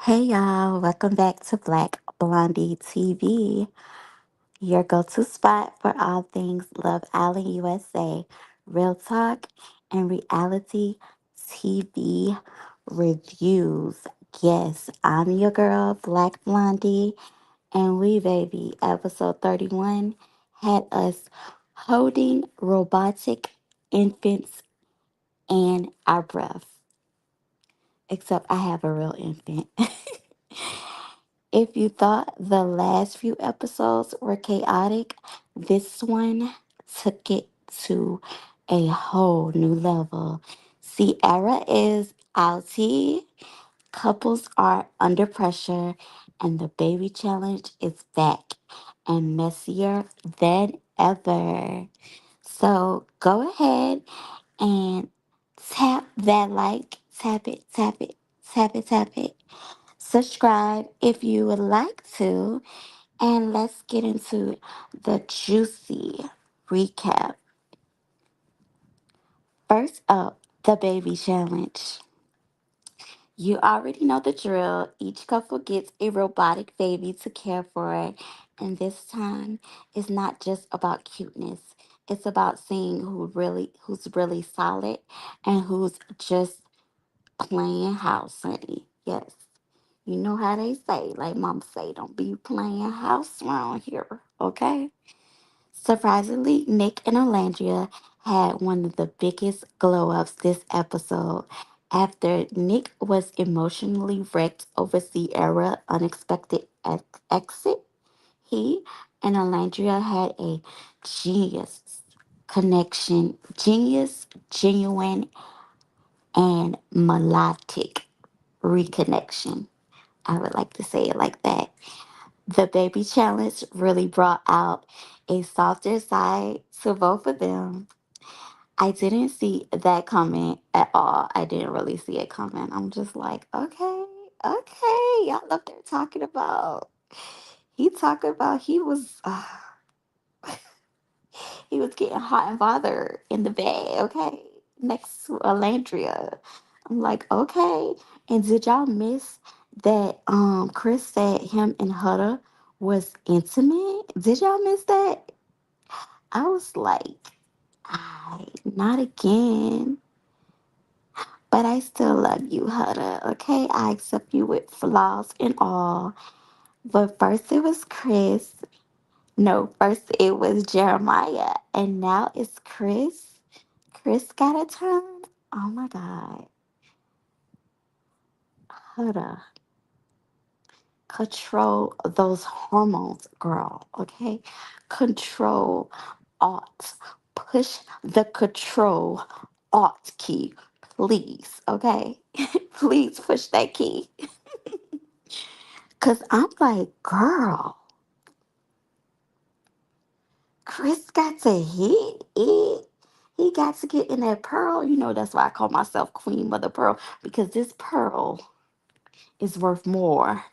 Hey y'all, welcome back to Black Blondie TV, your go to spot for all things Love Island USA, real talk, and reality TV reviews. Yes, I'm your girl, Black Blondie, and we, baby, episode 31 had us holding robotic infants and our breath. Except I have a real infant. If you thought the last few episodes were chaotic, this one took it to a whole new level. Sierra is outie, couples are under pressure, and the baby challenge is back and messier than ever. So go ahead and tap that like, tap it, tap it, tap it, tap it. Subscribe if you would like to, and let's get into the juicy recap. First up, the baby challenge. You already know the drill. Each couple gets a robotic baby to care for, and this time it's not just about cuteness. It's about seeing who's really solid and who's just playing house, honey. Yes. You know how they say, like mom say, don't be playing house around here, okay? Surprisingly, Nick and Olandria had one of the biggest glow ups this episode. After Nick was emotionally wrecked over Sierra's unexpected exit, he and Olandria had a genius genuine, and melodic reconnection. I would like to say it like that. The baby challenge really brought out a softer side to both of them. I didn't see that coming at all. I didn't really see it coming. I'm just like, okay, okay, y'all up there talking about. He was he was getting hot and bothered in the bed. Okay, next to Olandria. I'm like, okay. And did y'all miss that? Chris said him and Huda was intimate. Did y'all miss that? I was like, I not again. But I still love you, Huda. Okay, I accept you with flaws and all. But first it was Chris. No, first it was Jeremiah, and now it's Chris. Chris got a turn. Oh my God, Huda. Control those hormones, girl, okay? Control Alt. Push the control Alt key, please, okay? Please push that key. Because I'm like, girl, Chris got to hit it. He got to get in that pearl. You know, that's why I call myself Queen Mother Pearl, because this pearl is worth more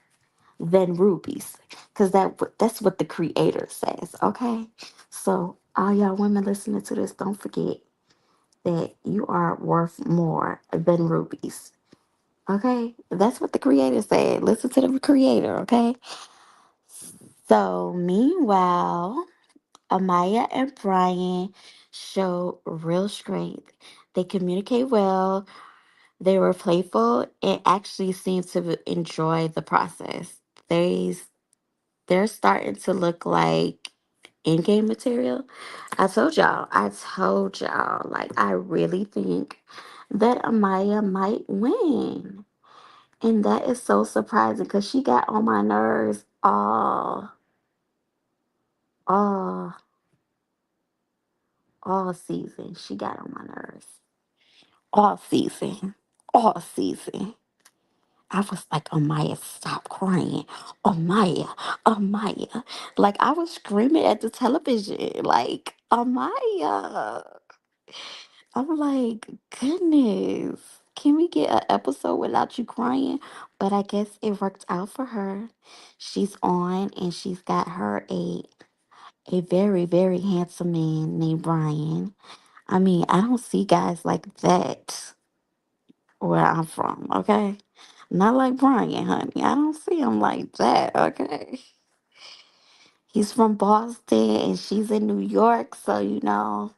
than rubies, because that's what the creator says. Okay, so all y'all women listening to this, don't forget that you are worth more than rubies. Okay, that's what the creator said. Listen to the creator. Okay, so meanwhile, Amaya and Bryan show real strength. They communicate well. They were playful and actually seemed to enjoy the process. They're starting to look like in-game material. I told y'all, like, I really think that Amaya might win. And that is so surprising because she got on my nerves all, all season. She got on my nerves. All season. All season. I was like, Amaya, stop crying. Amaya, Amaya. Like, I was screaming at the television. Like, Amaya. I'm like, goodness. Can we get an episode without you crying? But I guess it worked out for her. She's on and she's got her a very, very handsome man named Bryan. I mean, I don't see guys like that where I'm from, okay? Not like Bryan, honey. I don't see him like that, okay? He's from Boston and she's in New York, so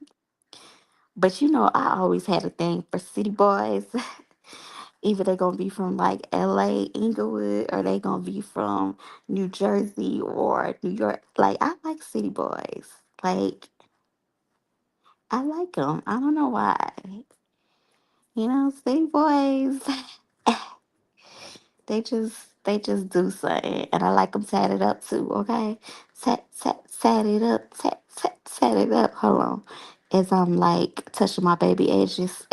But I always had a thing for city boys. Either they gonna be from like LA, Inglewood, or they gonna be from New Jersey or New York. Like I like city boys. Like I like them. I don't know why. City boys. They just do something, and I like them tatted up too. Okay, tat it up, tat it up. Hold on, as I'm like touching my baby edges.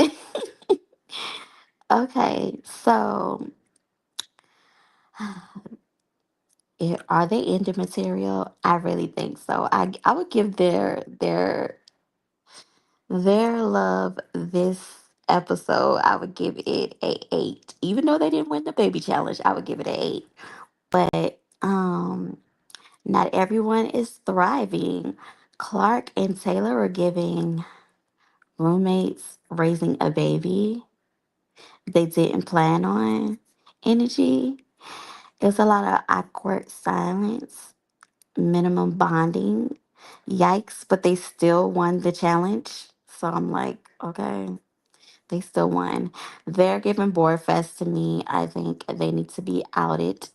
Okay, so are they ending material? I really think so. I would give their love this episode. I would give it a 8, even though they didn't win the baby challenge. I would give it a 8, but not everyone is thriving. Clarke and Taylor are giving roommates raising a baby they didn't plan on energy. There's a lot of awkward silence, minimum bonding. Yikes, but they still won the challenge. So I'm like, okay, they still won. They're giving board fest to me. I think they need to be outed.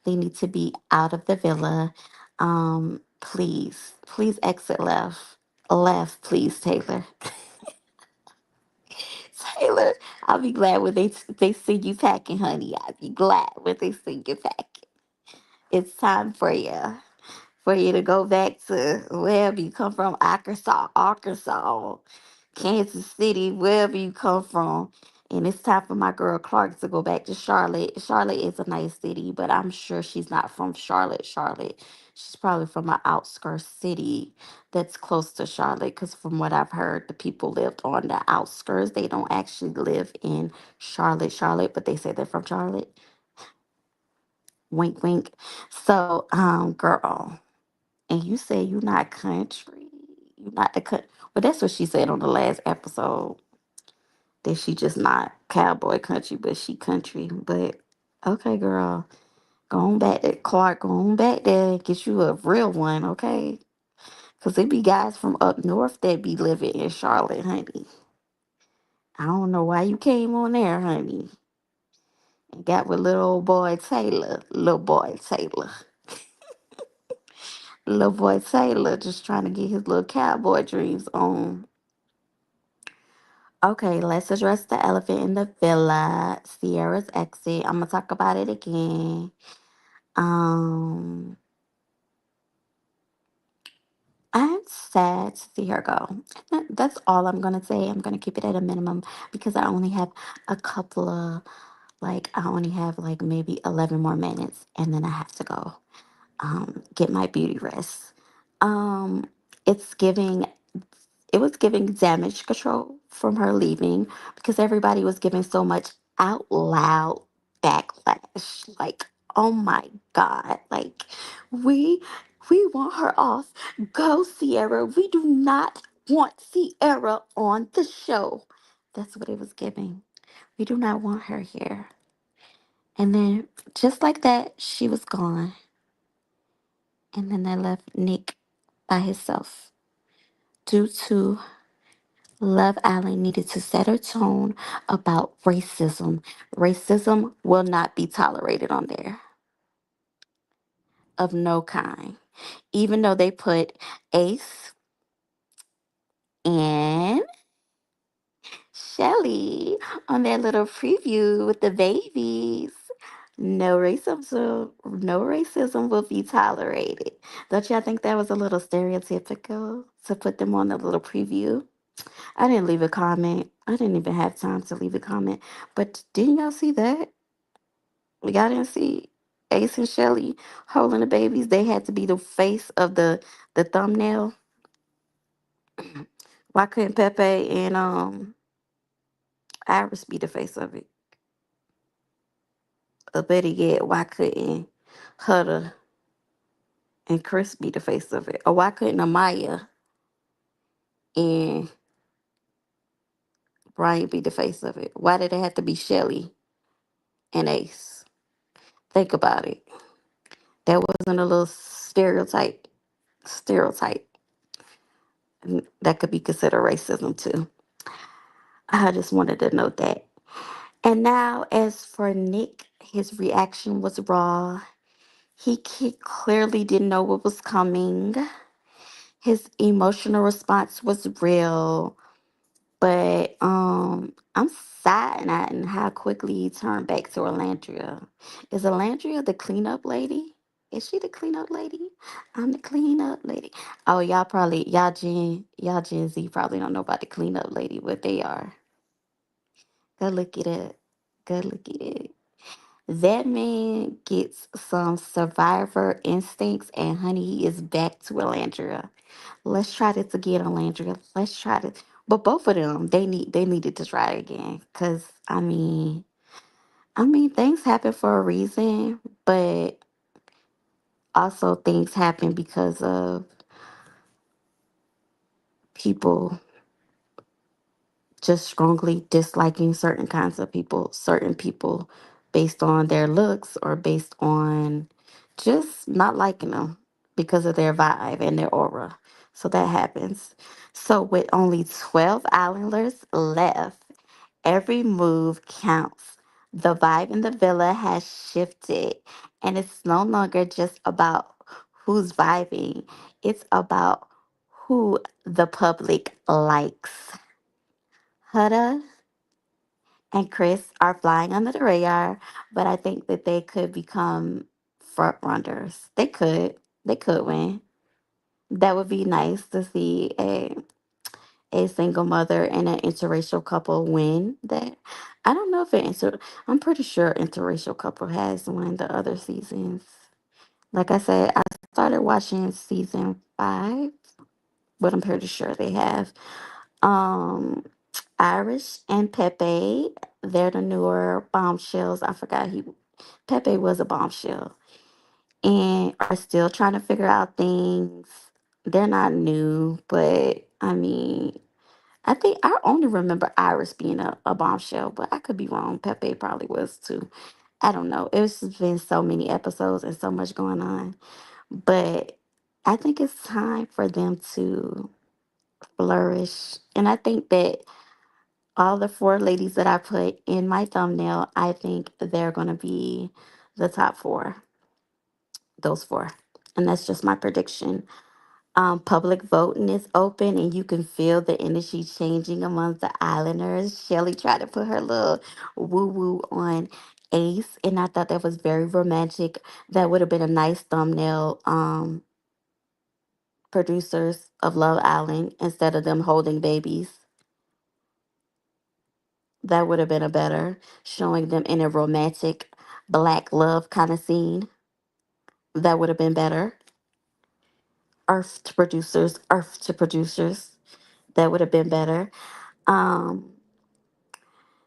They need to be out of the villa. Please, please exit left. Left, please, Taylor. Taylor, I'll be glad when they see you packing, honey. I'll be glad when they see you packing. It's time for you to go back to wherever you come from, Arkansas, Kansas City, wherever you come from. And it's time for my girl Clarke to go back to Charlotte. Charlotte is a nice city, but I'm sure she's not from Charlotte. She's probably from an outskirts city that's close to Charlotte. Because from what I've heard, the people lived on the outskirts. They don't actually live in Charlotte, but they say they're from Charlotte. Wink, wink. So, girl. And you say you not country. You not the cut. Well, that's what she said on the last episode. That she just not cowboy country, but she country. But okay, girl, go on back to Clarke. Go on back there and get you a real one, okay? Cause it be guys from up north that be living in Charlotte, honey. I don't know why you came on there, honey. And got with little old boy Taylor. Little boy Taylor just trying to get his little cowboy dreams on. Okay, let's address the elephant in the villa. Sierra's exit. I'm gonna talk about it again. Um, I'm sad to see her go. That's all I'm gonna say. I'm gonna keep it at a minimum because I only have a couple of I only have like maybe 11 more minutes and then I have to go get my beauty rest. Um, it's giving it was giving damage control from her leaving because everybody was giving so much out loud backlash. Like, oh my God. Like, we we want her off. Go, Sierra. We do not want Sierra on the show. That's what it was giving. We do not want her here. And then just like that, she was gone. And then they left Nick by himself due to Love Island needed to set a tone about racism. Racism will not be tolerated on there of no kind. Even though they put Ace and Chelley on their little preview with the babies. No racism will be tolerated. Don't y'all think that was a little stereotypical to put them on the little preview? I didn't leave a comment. I didn't even have time to leave a comment. But didn't y'all see that? Y'all didn't see Ace and Shelly holding the babies. They had to be the face of the thumbnail. Why couldn't Pepe and Iris be the face of it? Or better yet, why couldn't Huda and Chris be the face of it? Or why couldn't Amaya and Bryan be the face of it? Why did it have to be Shelly and Ace. Think about it. That wasn't a little stereotype that could be considered racism too. I just wanted to note that. And now, as for Nick, his reaction was raw. He clearly didn't know what was coming. His emotional response was real, but I'm sad at how quickly he turned back to Olandria. Is Olandria the cleanup lady? Is she the cleanup lady? I'm the cleanup lady. Oh, y'all Gen Z probably don't know about the cleanup lady, but they are. Go look it up. Go look at it. That man gets some survivor instincts, and honey, he is back to Olandria. Let's try this again, Olandria. Let's try this. But both of them, they needed to try it again. Cause I mean, things happen for a reason, but also things happen because of people just strongly disliking certain people based on their looks or based on just not liking them because of their vibe and their aura. So that happens. So with only 12 islanders left, every move counts. The vibe in the villa has shifted, and it's no longer just about who's vibing, it's about who the public likes. Huda and Chris are flying under the radar, but I think that they could become front runners. They could. They could win. That would be nice to see a single mother and an interracial couple win that. I don't know if I'm pretty sure interracial couple has won the other seasons. Like I said, I started watching season 5, but I'm pretty sure they have. Um Iris and Pepe, they're the newer bombshells. I forgot he Pepe was a bombshell and are still trying to figure out things. They're not new, but I mean, I think I only remember Iris being a bombshell, but I could be wrong. Pepe probably was too. I don't know. It's just been so many episodes and so much going on. But I think it's time for them to flourish. And I think that all the 4 ladies that I put in my thumbnail, I think they're going to be the top 4, those 4. And that's just my prediction. Public voting is open, and you can feel the energy changing among the islanders. Chelley tried to put her little woo woo on Ace, and I thought that was very romantic. That would have been a nice thumbnail. Producers of Love Island, instead of them holding babies, that would have been a better showing them in a romantic black love kind of scene. That would have been better. Earth to producers. That would have been better. Um,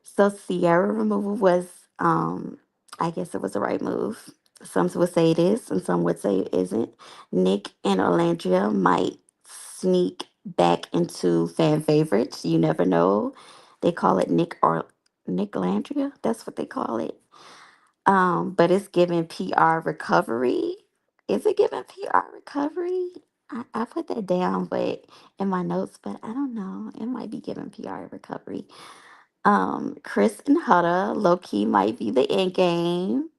so Sierra removal was, I guess it was the right move. Some would say it is, and some would say it isn't. Nick and Olandria might sneak back into fan favorites. You never know. They call it Nick Landria. That's what they call it. But it's giving PR recovery. Is it giving PR recovery? I put that down, but in my notes, but I don't know. It might be giving PR recovery. Chris and Huda, low key might be the end game.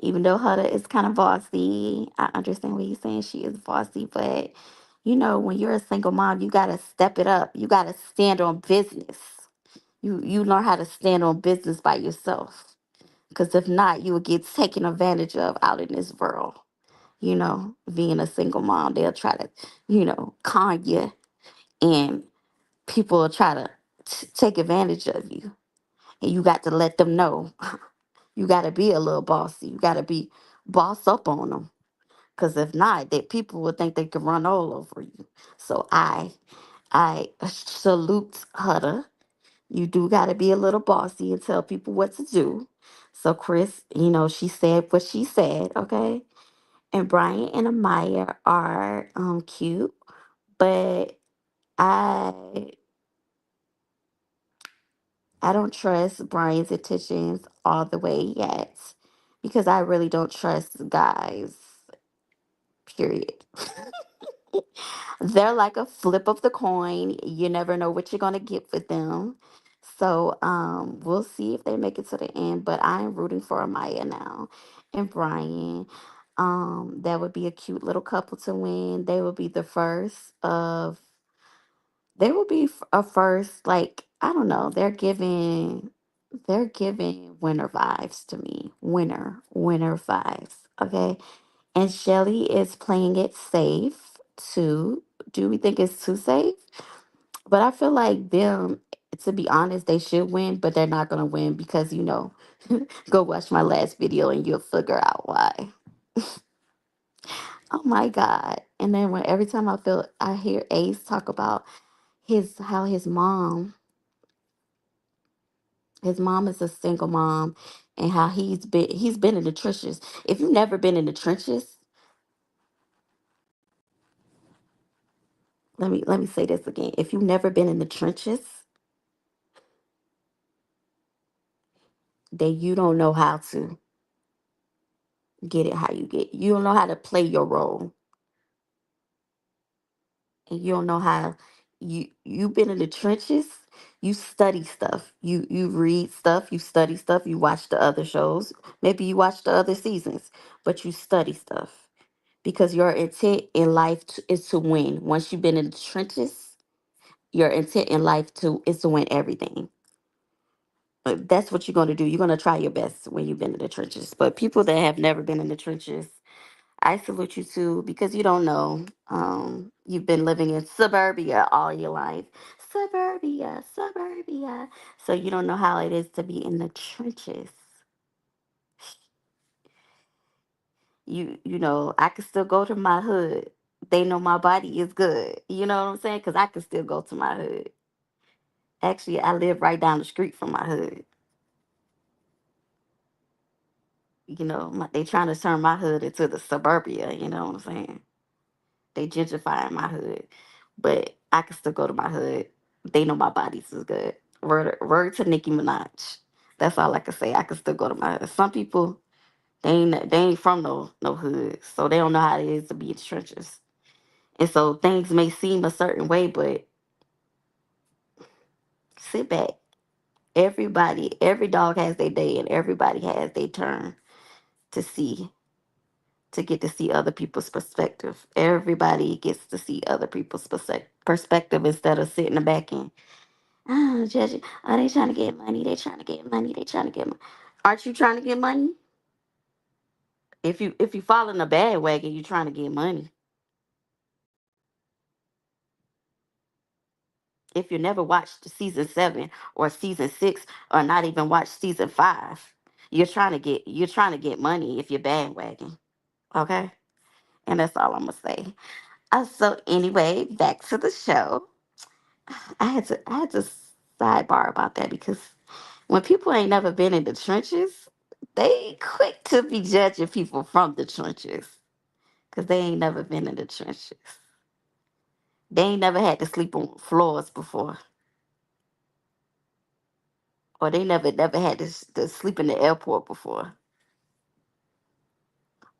Even though Huda is kind of bossy, I understand what he's saying. She is bossy, but when you're a single mom, you gotta step it up. You gotta stand on business. You learn how to stand on business by yourself. Because if not, you will get taken advantage of out in this world. Being a single mom, they'll try to, con you, and people will try to take advantage of you. And you got to let them know. You got to be a little bossy. You got to be boss up on them. Because if not, people will think they can run all over you. So I salute Huda. You do got to be a little bossy and tell people what to do. So Chris, she said what she said, okay? And Bryan and Amaya are cute, but I I don't trust Brian's intentions all the way yet because I really don't trust guys, period. They're like a flip of the coin. You never know what you're gonna get with them. So we'll see if they make it to the end. But I'm rooting for Amaya now and Brian. That would be a cute little couple to win. They will be the first of they will be a first, like, I don't know, they're giving winner vibes to me. Winner vibes. Okay. And Chelley is playing it safe too. Do we think it's too safe? But I feel like them, to be honest, they should win, but they're not gonna win because go watch my last video and you'll figure out why. Oh my God. And then when every time I hear Ace talk about how his mom is a single mom and how he's been in the trenches. If you've never been in the trenches, let me say this again. If you've never been in the trenches, then you don't know how to get it how you don't know how to play your role. And you don't know how you've been in the trenches. You study stuff. You read stuff, you study stuff, you watch the other shows. Maybe you watch the other seasons, but you study stuff because your intent in life is to win. Once you've been in the trenches, your intent in life is to win everything. That's what you're going to do. You're going to try your best when you've been in the trenches. But people that have never been in the trenches, I salute you too because you don't know. You've been living in suburbia all your life. Suburbia, suburbia. So you don't know how it is to be in the trenches. I can still go to my hood. They know my body is good. You know what I'm saying? Because I can still go to my hood. Actually, I live right down the street from my hood. They trying to turn my hood into the suburbia. You know what I'm saying? They gentrifying my hood, but I can still go to my hood. They know my bodies is good. Word to Nicki Minaj. That's all I can say. I can still go to my hood. Some people they ain't from no hood, so they don't know how it is to be in the trenches. And so things may seem a certain way, but sit back. Every dog has their day, and everybody has their turn to see to get to see other people's perspective. Everybody gets to see other people's perspective instead of sitting back and judging. Oh, they trying to get money. They trying to get money. They trying to get money. Aren't you trying to get money? If you fall in a bad wagon, you trying to get money. If you never watched season 7 or season 6 or not even watched season 5, you're trying to get money if you're bandwagon. Okay, and that's all I'm gonna say. So anyway, back to the show. I had to sidebar about that because when people ain't never been in the trenches, they quick to be judging people from the trenches because they ain't never been in the trenches. They ain't never had to sleep on floors before, or they never had to sleep in the airport before,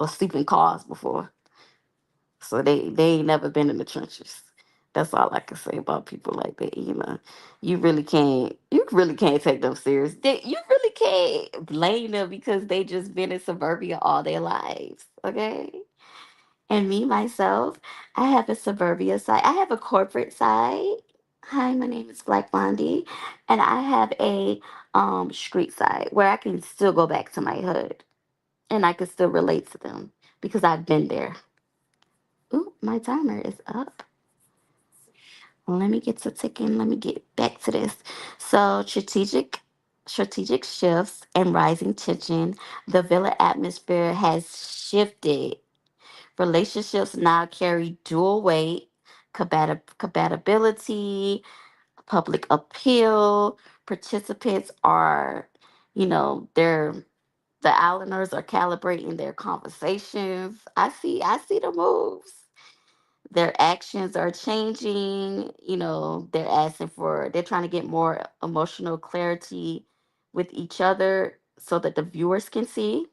or sleep in cars before. So they ain't never been in the trenches. That's all I can say about people like that. You really can't take them serious. You really can't blame them because they just been in suburbia all their lives. Okay. And me myself, I have a suburbia side. I have a corporate side. Hi, my name is Black Blondie, and I have a street side where I can still go back to my hood and I can still relate to them because I've been there. Ooh, my timer is up. Let me get to ticking. Let me get back to this. So strategic shifts and rising tension. The villa atmosphere has shifted. Relationships now carry dual weight, compatibility, public appeal. Participants are, they're the islanders are calibrating their conversations. I see the moves. Their actions are changing. They're trying to get more emotional clarity with each other so that the viewers can see.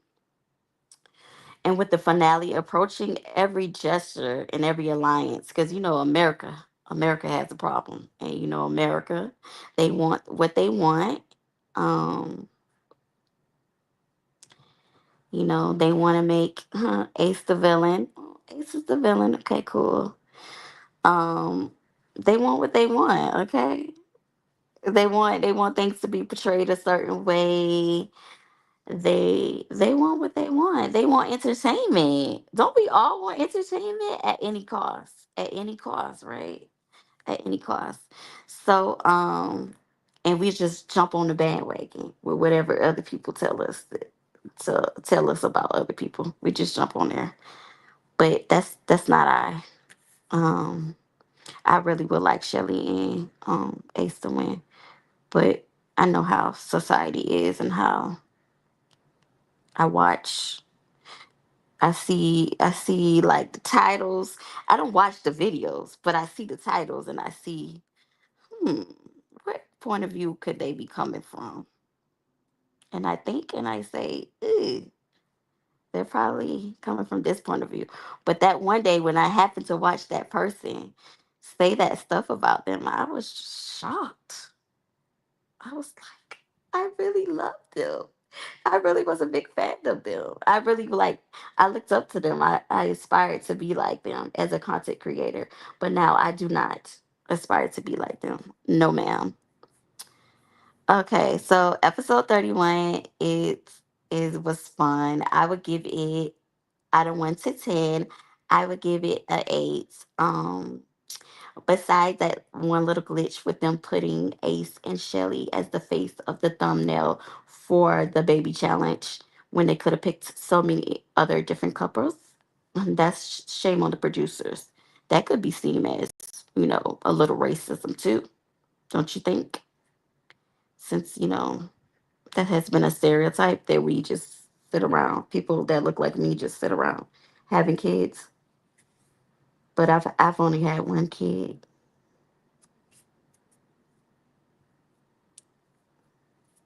And with the finale approaching, every gesture and every alliance, because America has a problem, and America, they want what they want. Um, they want to make Ace the villain. Oh, Ace is the villain. Okay, cool. Um, they want what they want. Okay, they want things to be portrayed a certain way. They want what they want. They want entertainment. Don't we all want entertainment at any cost? At any cost, right? At any cost. So, and we just jump on the bandwagon with whatever other people tell us to tell us about other people. We just jump on there. But that's not I. Um, I really would like Chelley and Ace to win, but I know how society is and how I watch. I see like the titles. I don't watch the videos, but I see the titles and I see, hmm, what point of view could they be coming from? And I think and I say, "Ew, they're probably coming from this point of view." But that one day when I happened to watch that person say that stuff about them, I was shocked. I was like, I really loved them. I really was a big fan of them. I looked up to them. I aspired to be like them as a content creator. But now I do not aspire to be like them. No, ma'am. Okay, so episode 31 was fun. I would give it out of 1 to 10. I would give it a 8. Besides that one little glitch with them putting Ace and Chelley as the face of the thumbnail for the baby challenge when they could have picked so many other different couples. That's shame on the producers. That could be seen as, a little racism too, don't you think? Since, that has been a stereotype that we just sit around. People that look like me just sit around having kids. But I've only had one kid.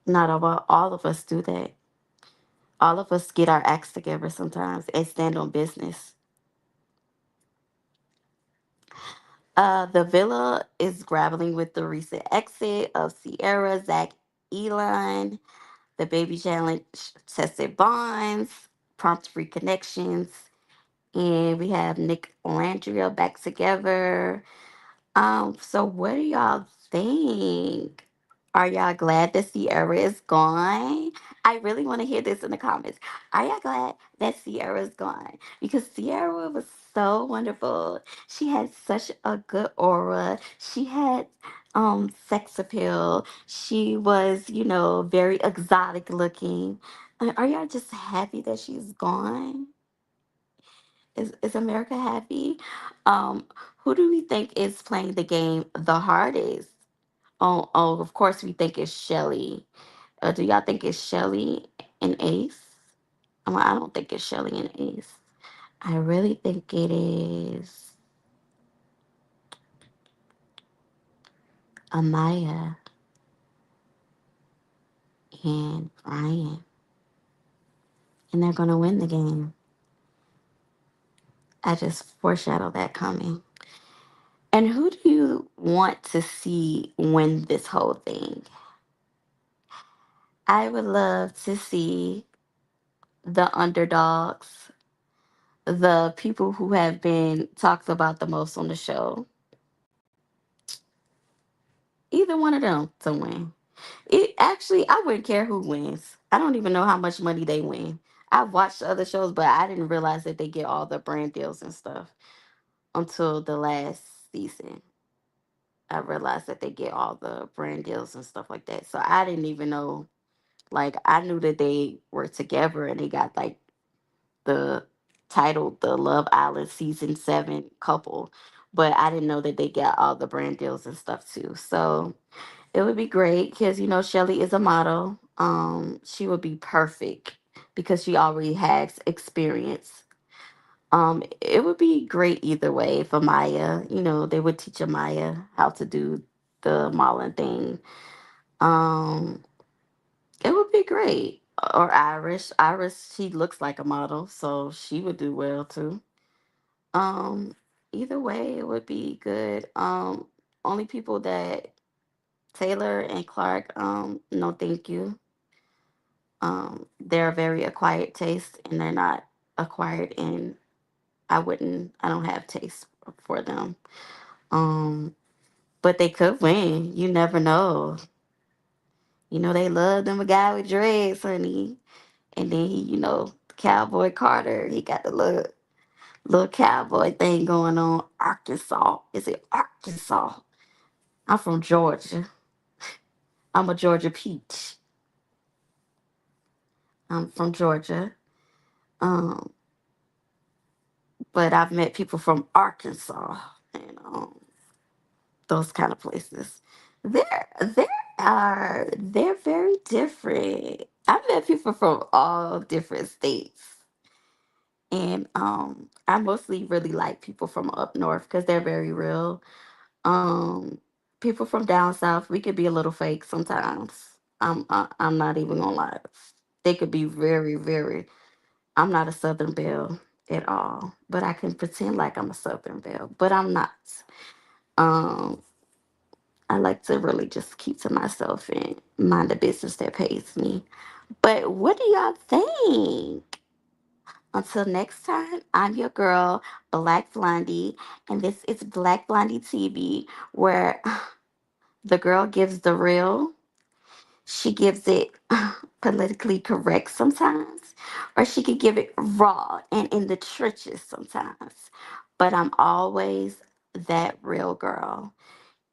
Not all of us do that. All of us get our acts together sometimes and stand on business. The villa is grappling with the recent exit of Sierra, Zach, Elon. The baby challenge tested bonds, prompts reconnections, and we have Nick Olandria back together. So what do y'all think? Are y'all glad that Sierra is gone? I really want to hear this in the comments. Are y'all glad that Sierra is gone? Because Sierra was so wonderful. She had such a good aura. She had sex appeal. She was, very exotic looking. Are y'all just happy that she's gone? Is America happy? Um, who do we think is playing the game the hardest? Oh, of course we think it's Chelley. Do y'all think it's Chelley and Ace? I don't think it's Chelley and Ace. I really think it is Amaya and Bryan, and they're gonna win the game. I just foreshadowed that coming. And who do you want to see win this whole thing? I would love to see the underdogs, the people who have been talked about the most on the show. Either one of them to win. I wouldn't care who wins. I don't even know how much money they win. I've watched other shows, but I didn't realize that they get all the brand deals and stuff until the last season. I realized that they get all the brand deals and stuff like that. So I didn't even know. Like, I knew that they were together and they got like the title, the Love Island season 7 couple, but I didn't know that they got all the brand deals and stuff too. So it would be great because Chelley is a model. She would be perfect because she already has experience. It would be great either way for Maya. You know, they would teach Amaya how to do the modeling thing. Um, it would be great. Or Irish. Iris, she looks like a model, so she would do well too. Um, Either way, it would be good. Only people that Taylor and Clarke, no, thank you. They're very acquired taste, and they're not acquired, and I don't have taste for them. Um, but they could win. You never know. You know they love them a guy with dreads, honey. And then he, Cowboy Carter. He got the little cowboy thing going on. Arkansas. Is it Arkansas? I'm from Georgia. I'm a Georgia peach. I'm from Georgia. Um, but I've met people from Arkansas and those kind of places. They're very different. I've met people from all different states. And I mostly really like people from up north because they're very real. Um, People from down south, we could be a little fake sometimes. I'm not even gonna lie. They could be very, very. I'm not a Southern belle at all, but I can pretend like I'm a Southern belle, but I'm not. Um, I like to really just keep to myself and mind the business that pays me. But what do y'all think? Until next time, I'm your girl, Black Blondie, and this is Black Blondie TV, where the girl gives the real. She gives it politically correct sometimes, or she could give it raw and in the trenches sometimes. But I'm always that real girl.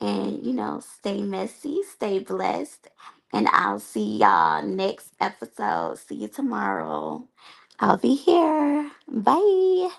And, stay messy, stay blessed, and I'll see y'all next episode. See you tomorrow. I'll be here. Bye.